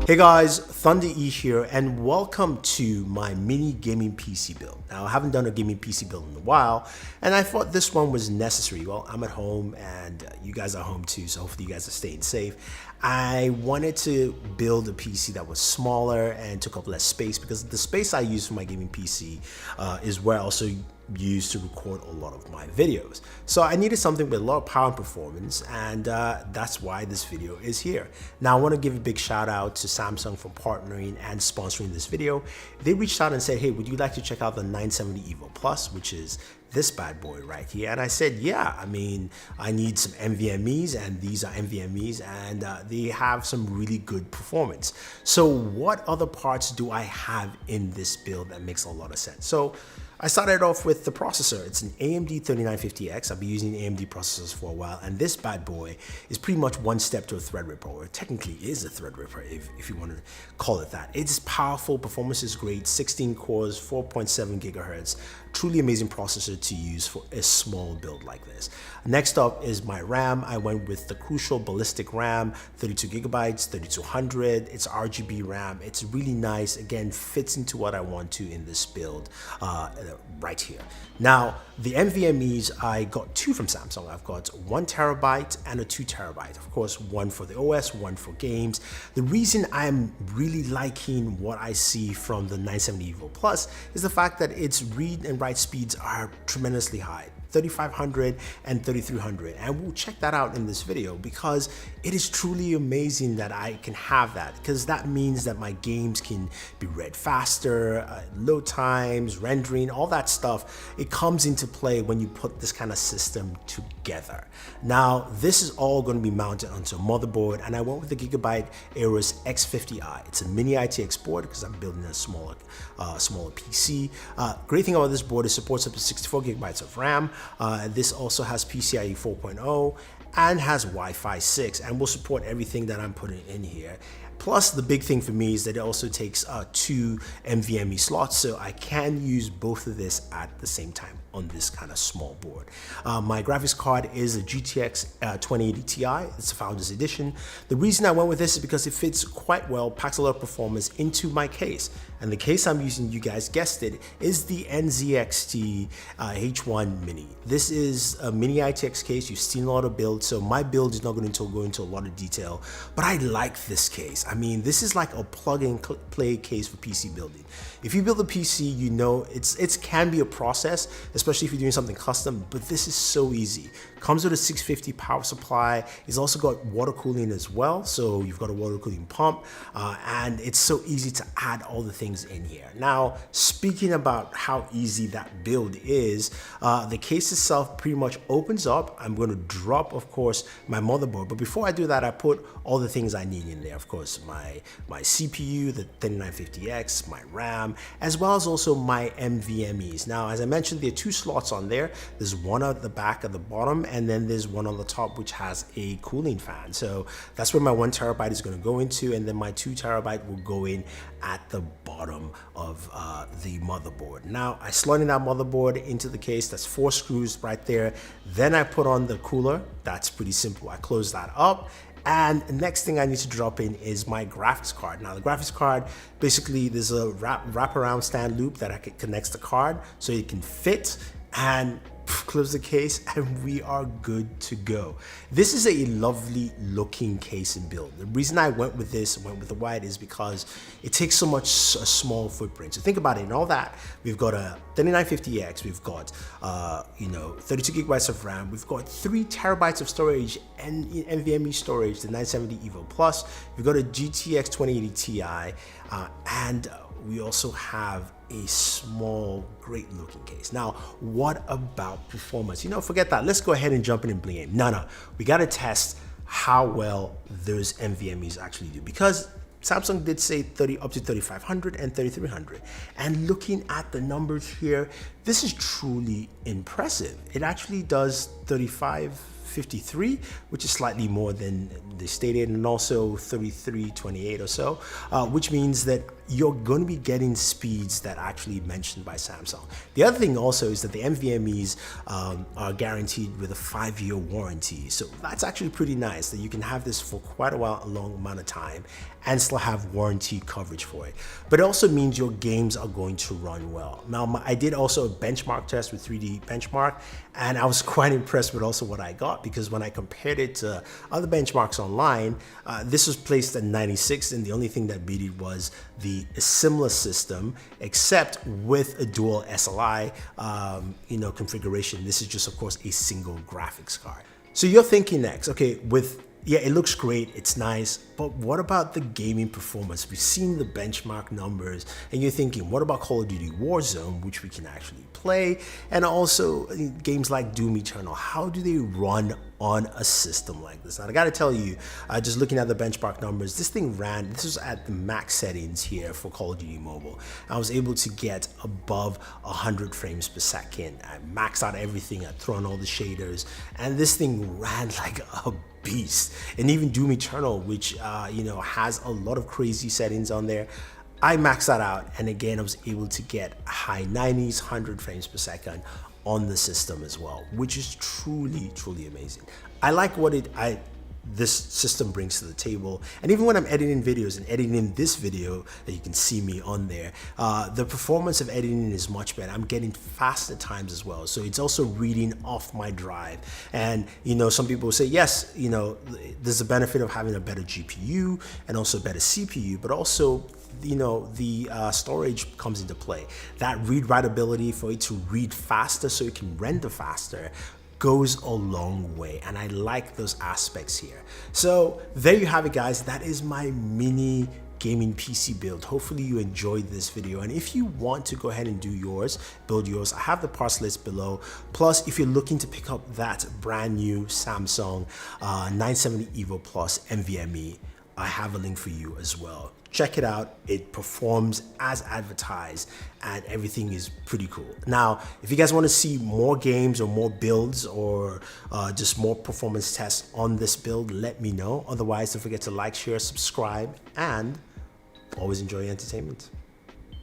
Hey guys, Thunder E here and welcome to my mini gaming PC build. Now I haven't done a gaming PC build in a while and I thought this one was necessary. Well, I'm at home and you guys are home too, so hopefully you guys are staying safe. I wanted to build a PC that was smaller and took up less space because the space I use for my gaming PC is where I also use to record a lot of my videos. So I needed something with a lot of power and performance, and that's why this video is here. Now I want to give a big shout out to Samsung for partnering and sponsoring this video. They reached out and said, hey, would you like to check out the 970 EVO Plus, which is this bad boy right here? And I said, yeah, I mean, I need some NVMEs, and these are NVMEs, and they have some really good performance. So what other parts do I have in this build that makes a lot of sense? So I started off with the processor. It's an AMD 3950X. I've been using AMD processors for a while, and this bad boy is pretty much one step to a Threadripper, or technically is a Threadripper if you want to call it that. It's powerful, performance is great, 16 cores, 4.7 gigahertz. Truly amazing processor to use for a small build like this. Next up is my RAM. I went with the Crucial Ballistic RAM, 32 gigabytes, 3200. It's RGB RAM. It's really nice. Again, fits into what I want to in this build right here. Now, the NVMEs, I got two from Samsung. I've got 1 terabyte and a 2 terabyte. Of course, one for the OS, one for games. The reason I'm really liking what I see from the 970 EVO Plus is the fact that its read and write speeds are tremendously high. 3500 and 3300, and we'll check that out in this video because it is truly amazing that I can have that, because that means that my games can be read faster, load times, rendering, all that stuff. It comes into play when you put this kind of system together. Now this is all going to be mounted onto a motherboard, and I went with the Gigabyte Aorus X50i. It's a mini ITX board because I'm building a smaller PC. Great thing about this board is it supports up to 64 gigabytes of RAM. This also has PCIe 4.0 and has Wi-Fi 6 and will support everything that I'm putting in here. Plus, the big thing for me is that it also takes 2 NVMe slots, so I can use both of this at the same time on this kind of small board. My graphics card is a GTX 2080 Ti. It's a Founders Edition. The reason I went with this is because it fits quite well, packs a lot of performance into my case. And the case I'm using, you guys guessed it, is the NZXT H1 Mini. This is a mini ITX case. You've seen a lot of builds, so my build is not going to go into a lot of detail, but I like this case. I mean, this is like a plug and play case for PC building. If you build a PC, you know it can be a process, especially if you're doing something custom, but this is so easy. Comes with a 650 power supply. It's also got water cooling as well, so you've got a water cooling pump, and it's so easy to add all the things in here. Now, speaking about how easy that build is, the case itself pretty much opens up. I'm going to drop, of course, my motherboard, but before I do that, I put all the things I need in there. Of course, my CPU, the 3950X, my RAM, as well as also my NVMEs. Now, as I mentioned, there are 2 slots on there. There's one at the back at the bottom, and then there's one on the top which has a cooling fan. So that's where my 1 terabyte is going to go into, and then my 2 terabyte will go in at the bottom of the motherboard. Now, I slot in that motherboard into the case. That's 4 screws right there. Then I put on the cooler. That's pretty simple. I close that up. And the next thing I need to drop in is my graphics card. Now, the graphics card, basically there's a wraparound stand loop that connects the card so it can fit, and close the case, and we are good to go. This is a lovely looking case and build. The reason I went with the white is because it takes so much a small footprint. So think about it. In all that, we've got a 3950X, we've got 32 gigabytes of RAM, we've got 3 terabytes of storage and NVMe storage, the 970 EVO Plus, we've got a GTX 2080 Ti, and we also have a small, great looking case. Now, what about performance? Forget that. Let's go ahead and jump in and bling it. No, we got to test how well those NVMEs actually do, because Samsung did say up to 3500 and 3300. And looking at the numbers here, this is truly impressive. It actually does 3553, which is slightly more than they stated, and also 3328 or so, which means that you're going to be getting speeds that are actually mentioned by Samsung. The other thing also is that the NVMEs are guaranteed with a 5-year warranty. So that's actually pretty nice that you can have this for quite a long amount of time and still have warranty coverage for it. But it also means your games are going to run well. Now, I did also a benchmark test with 3D Benchmark, and I was quite impressed with also what I got, because when I compared it to other benchmarks online, this was placed at 96, and the only thing that beat it was the similar system, except with a dual SLI configuration. This is just, of course, a single graphics card. So you're thinking next, okay, yeah, it looks great, it's nice, but what about the gaming performance? We've seen the benchmark numbers, and you're thinking, what about Call of Duty Warzone, which we can actually play, and also games like Doom Eternal? How do they run on a system like this? Now, I gotta tell you, just looking at the benchmark numbers, this was at the max settings here for Call of Duty Mobile. I was able to get above 100 frames per second. I maxed out everything, I thrown all the shaders, and this thing ran like a beast. And even Doom Eternal, which has a lot of crazy settings on there, I maxed that out, and again I was able to get high 90s, 100 frames per second on the system as well, which is truly amazing. I like what this system brings to the table. And even when I'm editing videos and editing this video that you can see me on there, the performance of editing is much better. I'm getting faster times as well. So it's also reading off my drive. And some people will say, yes, there's a benefit of having a better GPU and also a better CPU, but also the storage comes into play. That read-write ability for it to read faster so it can render faster goes a long way, and I like those aspects here. So there you have it, guys. That is my mini gaming PC build. Hopefully you enjoyed this video, and if you want to go ahead and build yours, I have the parts list below. Plus, if you're looking to pick up that brand new Samsung 970 EVO Plus NVMe, I have a link for you as well. Check it out. It performs as advertised, and everything is pretty cool. Now, if you guys want to see more games or more builds or just more performance tests on this build, let me know. Otherwise, don't forget to like, share, subscribe, and always enjoy your entertainment.